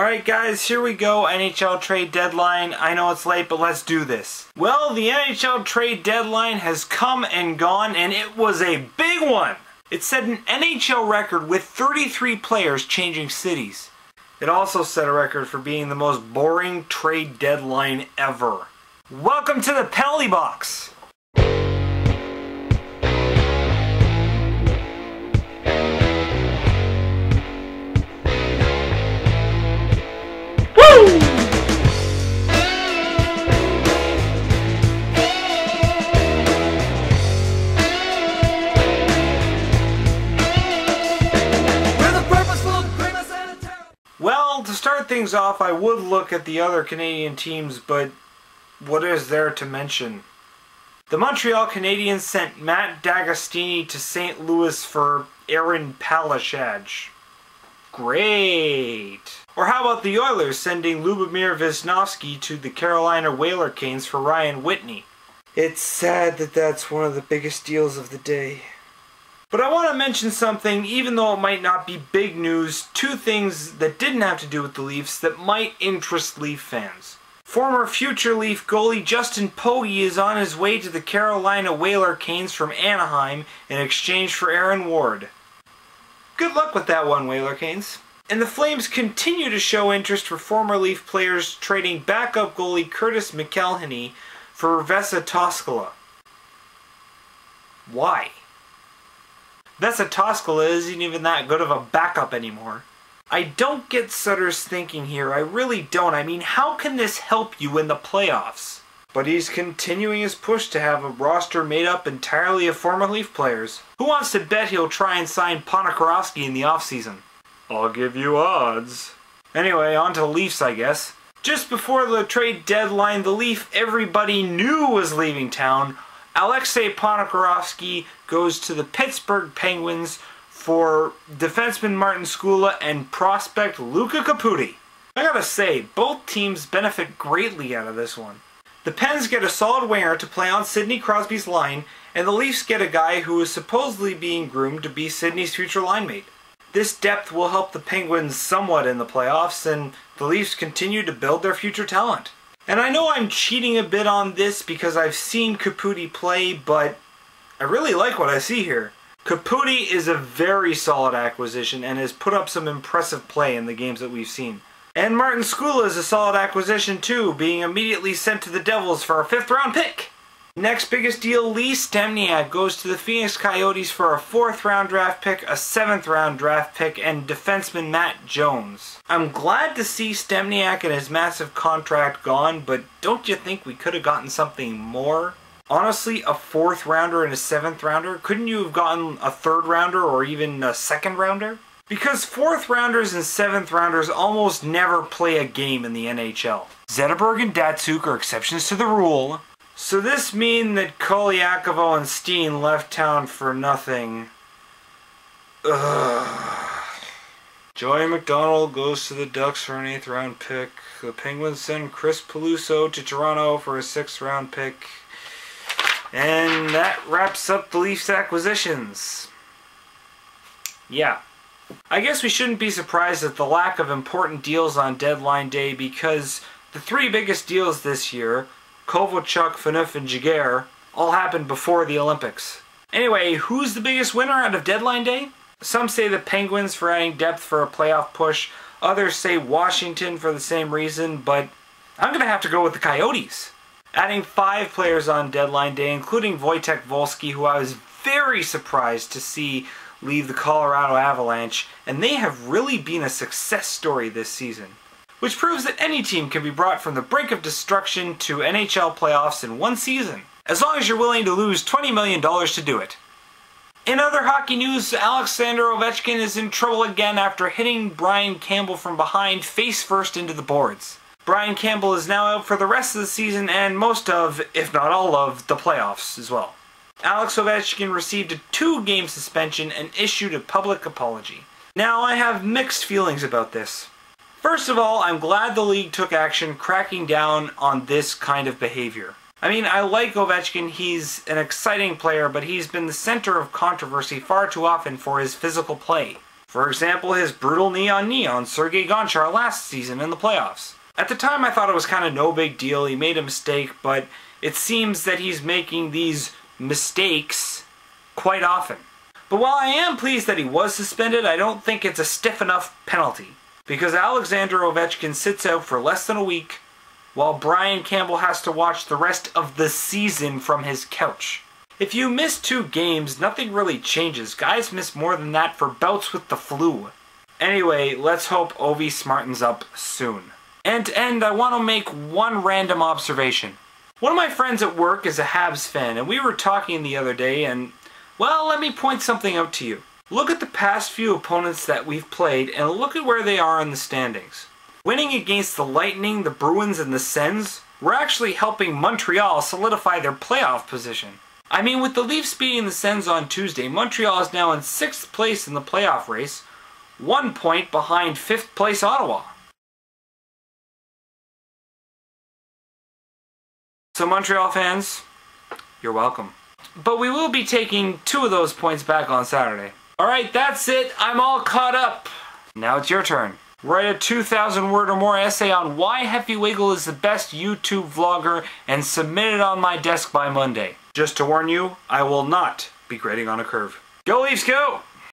Alright guys, here we go, NHL Trade Deadline. I know it's late, but let's do this. Well, the NHL Trade Deadline has come and gone, and it was a big one! It set an NHL record with 33 players changing cities. It also set a record for being the most boring trade deadline ever. Welcome to the penalty box! Well, to start things off, I would look at the other Canadian teams, but what is there to mention? The Montreal Canadiens sent Matt D'Agostini to St. Louis for Aaron Palashaj. Great! Or how about the Oilers sending Lubomir Wizniewski to the Carolina Whaler Canes for Ryan Whitney? It's sad that that's one of the biggest deals of the day. But I want to mention something, even though it might not be big news, two things that didn't have to do with the Leafs that might interest Leaf fans. Former future Leaf goalie Justin Pogge is on his way to the Carolina Whaler Canes from Anaheim in exchange for Aaron Ward. Good luck with that one, Whaler Canes. And the Flames continue to show interest for former Leaf players trading backup goalie Curtis McElhinney for Vesa Toskala. Why? Vesa Toskala isn't even that good of a backup anymore. I don't get Sutter's thinking here, I really don't. I mean, how can this help you in the playoffs? But he's continuing his push to have a roster made up entirely of former Leaf players. Who wants to bet he'll try and sign Ponikarovsky in the offseason? I'll give you odds. Anyway, on to the Leafs, I guess. Just before the trade deadline, the Leaf everybody knew was leaving town. Alexei Ponikarovsky goes to the Pittsburgh Penguins for defenseman Martin Skula and prospect Luca Caputi. I gotta say, both teams benefit greatly out of this one. The Pens get a solid winger to play on Sidney Crosby's line, and the Leafs get a guy who is supposedly being groomed to be Sidney's future line mate. This depth will help the Penguins somewhat in the playoffs, and the Leafs continue to build their future talent. And I know I'm cheating a bit on this because I've seen Caputi play, but I really like what I see here. Caputi is a very solid acquisition and has put up some impressive play in the games that we've seen. And Martin Skula is a solid acquisition too, being immediately sent to the Devils for a 5th round pick. Next biggest deal, Lee Stempniak goes to the Phoenix Coyotes for a 4th round draft pick, a 7th round draft pick, and defenseman Matt Jones. I'm glad to see Stempniak and his massive contract gone, but don't you think we could have gotten something more? Honestly, a 4th rounder and a 7th rounder? Couldn't you have gotten a 3rd rounder or even a 2nd rounder? Because 4th rounders and 7th rounders almost never play a game in the NHL. Zetterberg and Datsuk are exceptions to the rule. So this mean that Kolyakovo and Steen left town for nothing. Ugh. Joey McDonald goes to the Ducks for an 8th round pick. The Penguins send Chris Peluso to Toronto for a 6th round pick. And that wraps up the Leafs acquisitions. Yeah. I guess we shouldn't be surprised at the lack of important deals on deadline day because the 3 biggest deals this year, Kovalchuk, Phaneuf, and Giguère, all happened before the Olympics. Anyway, who's the biggest winner out of deadline day? Some say the Penguins for adding depth for a playoff push. Others say Washington for the same reason, but I'm going to have to go with the Coyotes. Adding 5 players on deadline day, including Wojtek Wolski, who I was very surprised to see leave the Colorado Avalanche, and they have really been a success story this season. Which proves that any team can be brought from the brink of destruction to NHL playoffs in one season, as long as you're willing to lose $20 million to do it. In other hockey news, Alexander Ovechkin is in trouble again after hitting Brian Campbell from behind face first into the boards. Brian Campbell is now out for the rest of the season and most of, if not all of, the playoffs as well. Alex Ovechkin received a 2-game suspension and issued a public apology. Now, I have mixed feelings about this. First of all, I'm glad the league took action cracking down on this kind of behavior. I mean, I like Ovechkin, he's an exciting player, but he's been the center of controversy far too often for his physical play. For example, his brutal knee on Sergei Gonchar last season in the playoffs. At the time I thought it was kind of no big deal, he made a mistake, but it seems that he's making these mistakes quite often. But while I am pleased that he was suspended, I don't think it's a stiff enough penalty, because Alexander Ovechkin sits out for less than a week, while Brian Campbell has to watch the rest of the season from his couch. If you miss 2 games, nothing really changes. Guys miss more than that for bouts with the flu. Anyway, let's hope Ovi smartens up soon. And to end, I want to make one random observation. One of my friends at work is a Habs fan, and we were talking the other day, and, well, let me point something out to you. Look at the past few opponents that we've played, and look at where they are in the standings. Winning against the Lightning, the Bruins, and the Sens, we're actually helping Montreal solidify their playoff position. I mean, with the Leafs beating the Sens on Tuesday, Montreal is now in 6th place in the playoff race, 1 point behind 5th place Ottawa. So Montreal fans, you're welcome. But we will be taking 2 of those points back on Saturday. Alright, that's it. I'm all caught up. Now it's your turn. Write a 2,000 word or more essay on why Heffiewiggle is the best YouTube vlogger and submit it on my desk by Monday. Just to warn you, I will not be grading on a curve. Go Leafs, go!